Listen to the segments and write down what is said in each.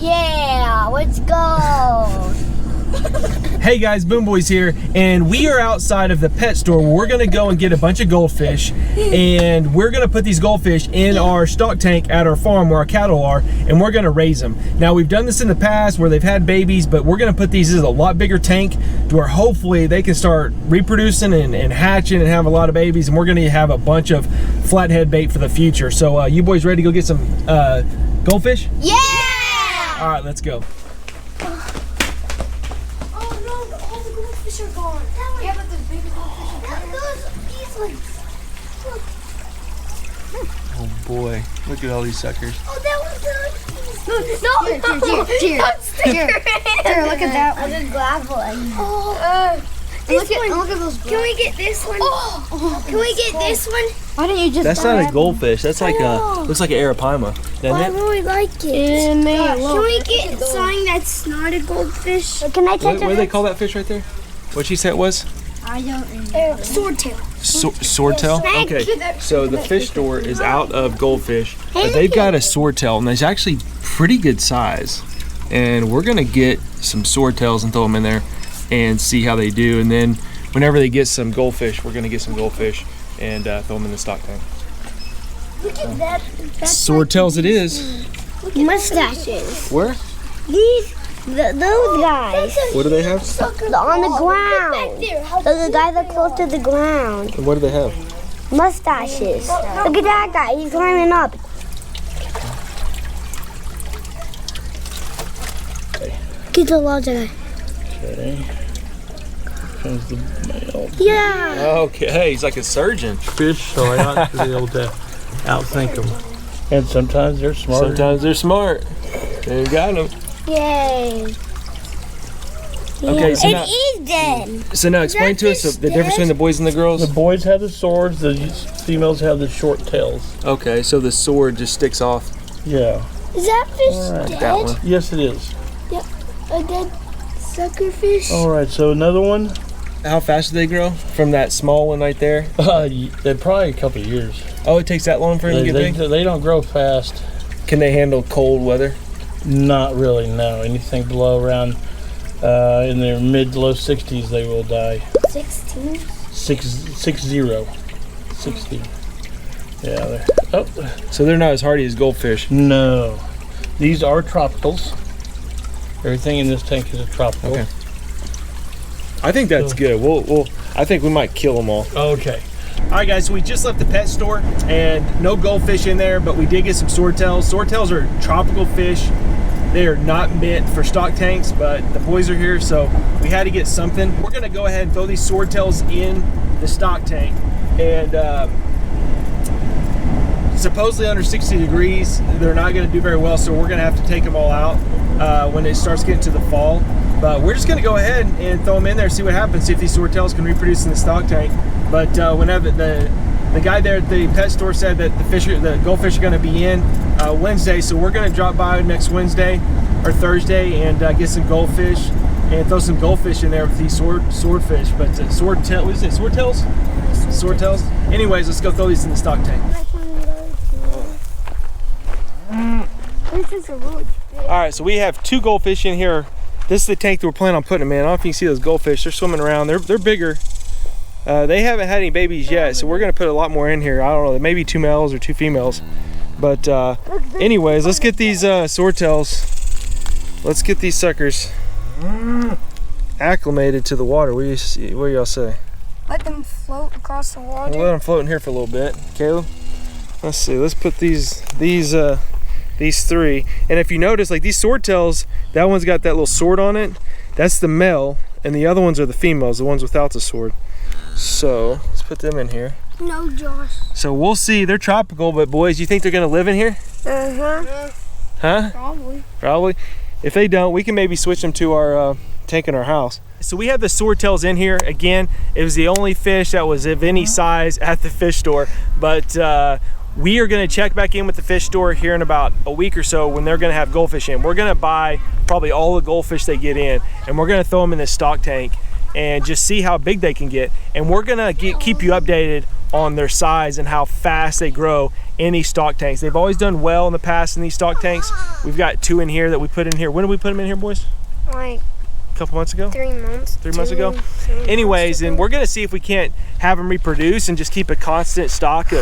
Yeah, let's go. Hey guys, Boom Boys here, and we are outside of the pet store where we're gonna go and get a bunch of goldfish, and we're gonna put these goldfish in our stock tank at our farm where our cattle are, and we're gonna raise them. Now, we've done this in the past where they've had babies, but we're gonna put these in a lot bigger tank to where hopefully they can start reproducing and hatching and have a lot of babies, and we're gonna have a bunch of flathead bait for the future. So you boys ready to go get some goldfish? Yeah! All right, let's go. Are gone. Yeah, but the big goldfish are these ones. Look. Oh boy, look at all these suckers. Oh, that one's good. No. Here. Look at that one. Just grab one. Look at those. Can we get this one? Can we get this one? Why don't you just? That's not a goldfish. That's like looks like an arapaima, doesn't I really like it. Can we get something that's not a goldfish? Can I touch it? What do they call that fish right there? What'd she say it was? I don't remember. Swordtail. Swordtail? Okay, so the fish store is out of goldfish, but they've got a swordtail, and it's actually pretty good size. And we're gonna get some swordtails and throw them in there and see how they do. And then whenever they get some goldfish, we're gonna get some goldfish and throw them in the stock tank. Look at that. Swordtails it is. Mustaches. Where? Those guys. What do they have? On the ground. The guys are close to the ground. And what do they have? Mustaches. Look at that guy. He's climbing up. Get the larger guy. Okay. Comes the male. Yeah. Okay, he's like a surgeon. Fish, so I ought to be able to outthink them. And sometimes they're smart. Sometimes they're smart. They got them. Yay. Okay, so now, it is dead. So now explain to us the difference between the boys and the girls. The boys have the swords, the females have the short tails. Okay, so the sword just sticks off. Yeah. Is that fish dead? That one. Yes, it is. Yep, a dead sucker fish. All right, so another one. How fast do they grow from that small one right there? They're probably a couple of years. Oh, it takes that long for them to get big? They don't grow fast. Can they handle cold weather? Not really, no. Anything below around in their mid to low 60s, they will die. 16? 60. Yeah. So they're not as hardy as goldfish. No. These are tropicals. Everything in this tank is a tropical. Okay. I think that's good. I think we might kill them all. Okay. All right, guys, so we just left the pet store and no goldfish in there, but we did get some swordtails. Swordtails are tropical fish. They are not meant for stock tanks, but the boys are here, so we had to get something. We're gonna go ahead and throw these swordtails in the stock tank, and supposedly under 60 degrees, they're not gonna do very well, so we're gonna have to take them all out when it starts getting to the fall. But we're just gonna go ahead and throw them in there, see what happens, see if these swordtails can reproduce in the stock tank. But whenever the guy there at the pet store said that the goldfish are going to be in Wednesday, so we're going to drop by next Wednesday or Thursday and get some goldfish and throw some goldfish in there with these swordfish. But swordtail, what is it? Swordtails? Swordtails. Anyways, let's go throw these in the stock tank. This is a really big. All right, so we have 2 goldfish in here. This is the tank that we're planning on putting them in. I don't know if you can see those goldfish. They're swimming around. They're bigger. They haven't had any babies yet, so we're gonna put a lot more in here. I don't know, maybe 2 males or 2 females. But anyways, let's get these swordtails. Let's get these suckers acclimated to the water. What do y'all say? Let them float across the water. We'll let them float in here for a little bit. Caleb, let's see. Let's put these 3. And if you notice, like these swordtails, that one's got that little sword on it. That's the male, and the other ones are the females, the ones without the sword. So let's put them in here. No, Josh. So we'll see. They're tropical, but boys, you think they're gonna live in here? Huh? Probably. If they don't, we can maybe switch them to our tank in our house. So we have the swordtails in here. Again, it was the only fish that was of any size at the fish store, but we are gonna check back in with the fish store here in about a week or so when they're gonna have goldfish in. We're gonna buy probably all the goldfish they get in, and we're gonna throw them in this stock tank and just see how big they can get. And we're gonna keep you updated on their size and how fast they grow in these stock tanks. They've always done well in the past in these stock tanks. We've got 2 in here that we put in here. When did we put them in here, boys? Like A couple months ago? 3 months. 3 months ago? Anyways, and we're gonna see if we can't have them reproduce and just keep a constant stock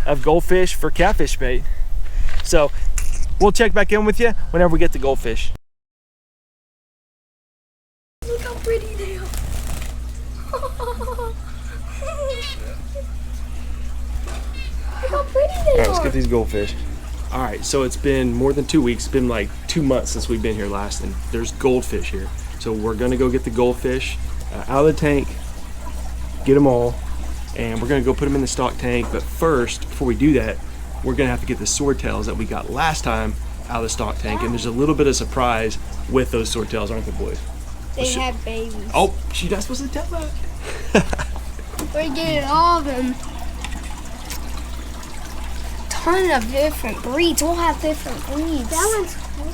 of goldfish for catfish bait. So we'll check back in with you whenever we get the goldfish. Look how pretty they are. Look how pretty they All right, are. let's get these goldfish. All right, so it's been more than 2 weeks. It's been like 2 months since we've been here last, and there's goldfish here. So we're gonna go get the goldfish out of the tank, get them all, and we're gonna go put them in the stock tank. But first, before we do that, we're gonna have to get the swordtails that we got last time out of the stock tank. And there's a little bit of surprise with those swordtails, aren't there, boys? They have babies. Oh, you're not supposed to tell that. We're getting all of them. Ton of different breeds. We'll have different breeds. That one's cool.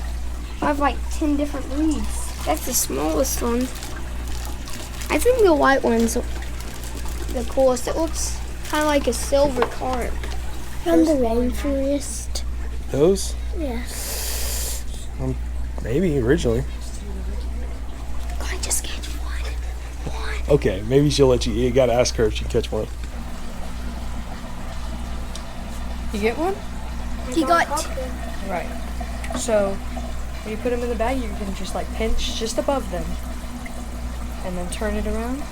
I have like 10 different breeds. That's the smallest one. I think the white one's the coolest. It looks kind of like a silver carp. From the rainforest. Those? Yeah. Maybe originally. I just catch one. Okay, maybe she'll let you. You gotta ask her if she catch one. You get one? He got Right. So when you put them in the bag, you can just like pinch just above them and then turn it around.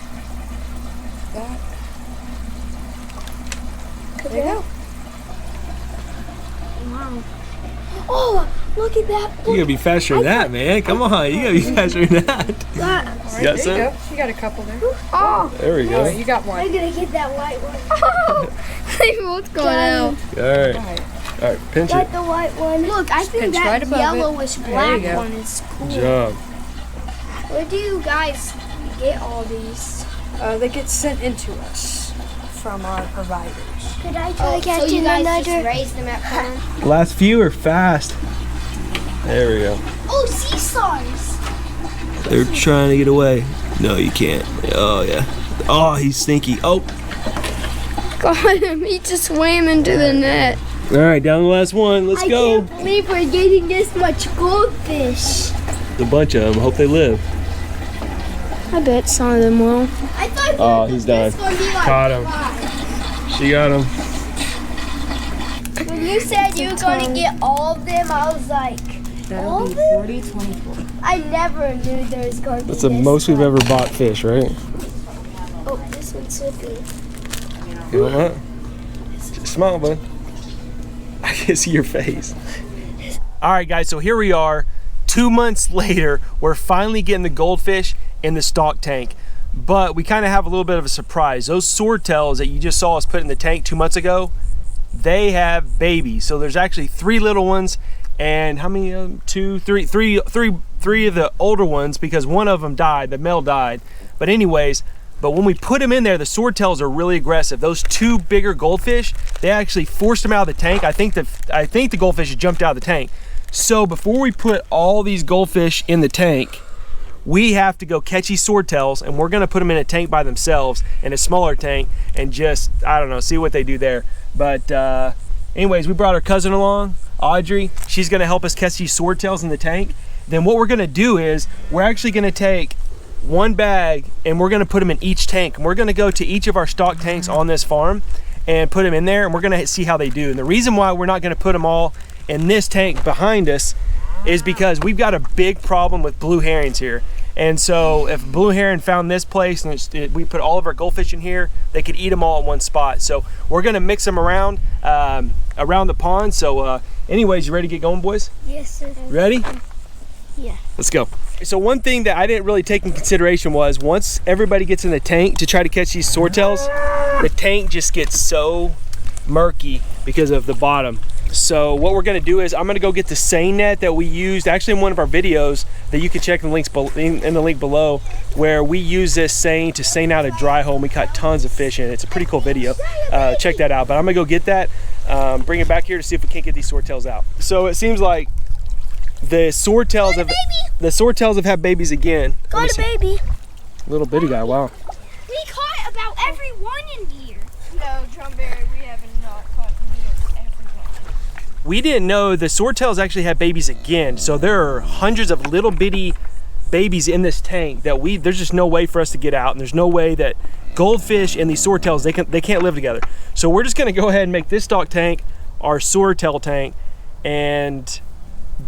That. There you go. Wow. Oh, look at that. You gotta be faster than that, man. Come on, you gotta be faster than that. All right, got there some? you go. You got a couple there. Oh, There we All go. right, you got one. I'm gonna get that white one. They both going out. All right, All right. all right, pinch Got it. the white one. Look, I think pinch that right above it. yellowish There you black go. one is cool. Good job. Where do you guys get all these? They get sent into us from our providers. Could I try catching so you guys just raise them at home? Last few are fast. There we go. Oh, sea stars. They're trying to get away. No, you can't. Oh yeah. Oh, he's stinky. Oh. Got him. He just swam into the net. All right, down to the last one. Let's go. I can't believe we're getting this much goldfish. A bunch of them. Hope they live. I bet some of them will. I thought Oh, he's done. gonna be like Caught him. 5. She got him. When you said you were gonna get all of them, I was like, all of them? 40, 24. I never knew there was going to be That's the this most we've much. ever bought fish, right? Oh, this one's slippy. You want that? Just smile, bud. I can see your face. All right, guys, so here we are. 2 months later, we're finally getting the goldfish in the stock tank. But we kind of have a little bit of a surprise. Those swordtails that you just saw us put in the tank 2 months ago, they have babies. So there's actually 3 little ones, and how many of them? 3 of the older ones, because one of them died, the male died. But anyways, but when we put them in there, the swordtails are really aggressive. Those 2 bigger goldfish, they actually forced them out of the tank. I think the goldfish had jumped out of the tank. So before we put all these goldfish in the tank, we have to go catch these swordtails, and we're gonna put them in a tank by themselves, in a smaller tank, and just, I don't know, see what they do there. But anyways, we brought our cousin along, Audrey. She's gonna help us catch these swordtails in the tank. Then what we're gonna do is, we're actually gonna take 1 bag, and we're gonna put them in each tank. And we're gonna go to each of our stock tanks on this farm and put them in there, and we're gonna see how they do. And the reason why we're not gonna put them all in this tank behind us is because we've got a big problem with blue herrings here. And so if blue heron found this place and we put all of our goldfish in here, they could eat them all in one spot. So we're gonna mix them around around the pond. So anyways, you ready to get going, boys? Yes, sir. Ready? Yeah. Let's go. So one thing that I didn't really take in consideration was, once everybody gets in the tank to try to catch these swordtails, the tank just gets so murky because of the bottom. So what we're gonna do is, I'm gonna go get the seine net that we used actually in one of our videos that you can check in the links in the link below, where we use this seine to seine out a dry hole, and we caught tons of fish in it. It's a pretty cool video. Check that out. But I'm gonna go get that, bring it back here to see if we can't get these swordtails out. So it seems like the swordtails have had babies again. Got a baby. Little bitty guy, wow. We caught about every one in here. No, Drumberry, we have not caught near everyone. we didn't know the swordtails actually had babies again. So there are hundreds of little bitty babies in this tank that there's just no way for us to get out, and there's no way that goldfish and these swordtails, they can't live together. So we're just gonna go ahead and make this stock tank our swordtail tank and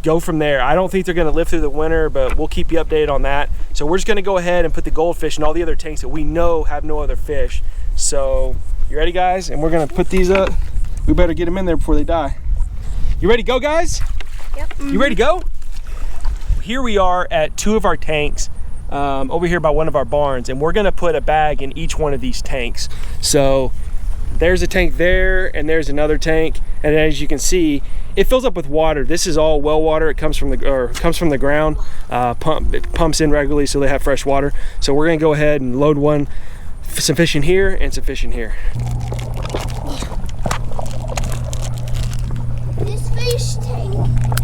go from there. I don't think they're gonna live through the winter, but we'll keep you updated on that. So we're just gonna go ahead and put the goldfish in all the other tanks that we know have no other fish. So you ready, guys? And we're gonna put these up. We better get them in there before they die. You ready to go, guys? Yep. You ready to go? Here we are at 2 of our tanks over here by one of our barns, and we're gonna put a bag in each one of these tanks. So there's a tank there, and there's another tank, and as you can see, it fills up with water. This is all well water. It comes from the ground. It pumps in regularly, so they have fresh water. So we're gonna go ahead and load some fish in here and some fish in here.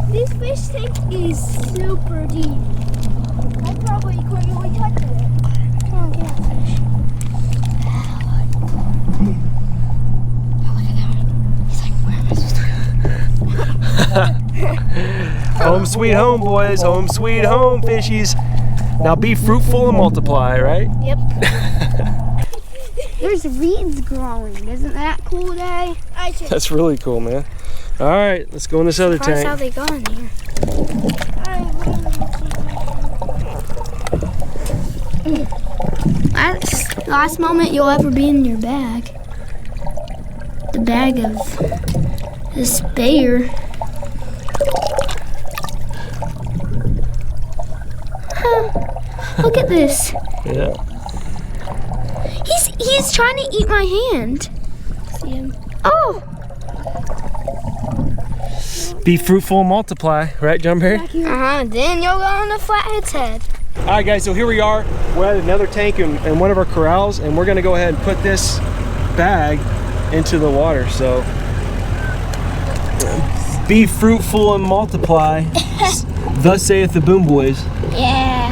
This fish tank is super deep. I probably couldn't really touch it. Come on, get out, fish. Oh, look at that one. He's like, where am I supposed to go? Home sweet home, boys. Home sweet home, fishies. Now be fruitful and multiply, right? Yep. There's reeds growing. Isn't that cool, Day? That's really cool, man. All right, let's go in this other That's how tank. they go in here. Last moment you'll ever be in your bag. The bag of this bear. Look at this. Yeah. He's trying to eat my hand. See him? Oh. Be fruitful and multiply, right, John Barry? Then you'll go on the flathead's head. All right, guys, so here we are. We're at another tank in one of our corrals, and we're gonna go ahead and put this bag into the water. So be fruitful and multiply. Thus saith the Boom Boys. Yeah.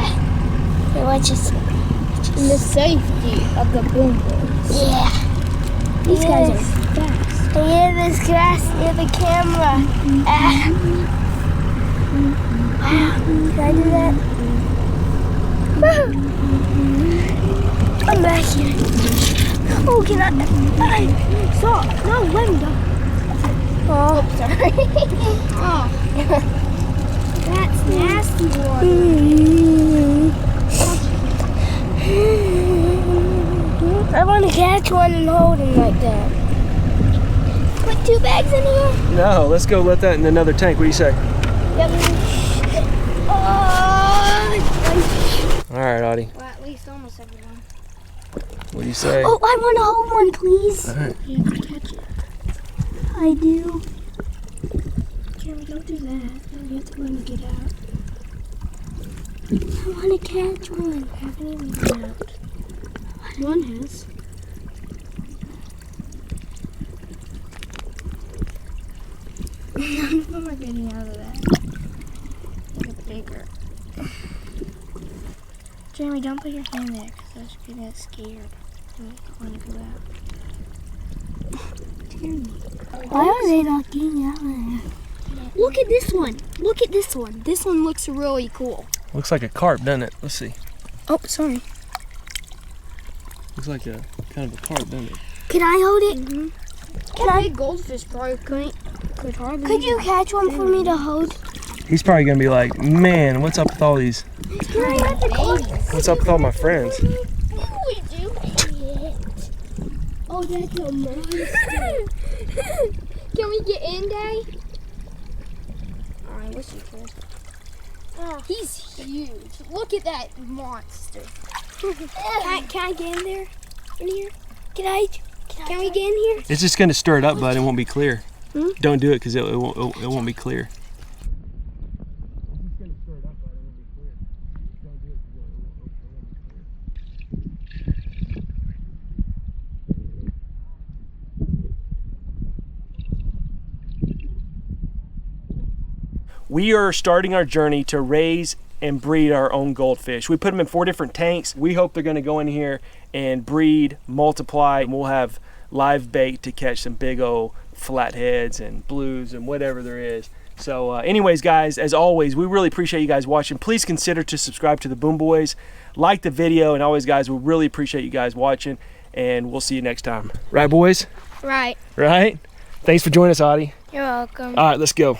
Hey, watch this. In the safety of the Boom Boys. Yeah. These guys are fast. Yeah, this grass near the camera. Can I do that? Come back here. Oh, can I? Stop. No, let me go. Oh, sorry. Oh. That's nasty water. I want to catch one and hold him like that. Put 2 bags in here? No, let's go let that in another tank. What do you say? Yep. All right, Audie. Well, at least almost everyone. What do you say? Oh, I want to hold one, please. All right. You have to catch it. I do. Jeremy, don't do that. You have to let me get out. I want to catch one. I haven't even got out. One has. None of them are getting out of that. Get bigger. Jeremy, don't put your hand there because I was getting scared. I don't want to go out. Jeremy, why are they not getting out of there? Look at this one. Look at this one. This one looks really cool. Looks like a carp, doesn't it? Let's see. Oh, sorry. Looks like a kind of a carp, doesn't it? Can I hold it? Mm-hmm. Can I? Big goldfish probably could hardly. Could you catch one for me to hold? He's probably gonna be like, man, what's up with all these? Can I have the goldfish? What's up with all my friends? We do it. Oh, that's a monster. Can we get in, Day? I wish you could. Oh, he's huge. Look at that monster. Can I get in there? In here? Can we get in here? It's just gonna stir it up, bud. It won't be clear. Hmm? Don't do it because it won't be clear. We are starting our journey to raise and breed our own goldfish. We put them in 4 different tanks. We hope they're going to go in here and breed, multiply, and we'll have live bait to catch some big old flatheads and blues and whatever there is. So anyways, guys, as always, we really appreciate you guys watching. Please consider to subscribe to the Boom Boys, like the video, and always, guys, we really appreciate you guys watching, and we'll see you next time. Right, boys? Right. Right? Thanks for joining us, Audie. You're welcome. All right, let's go.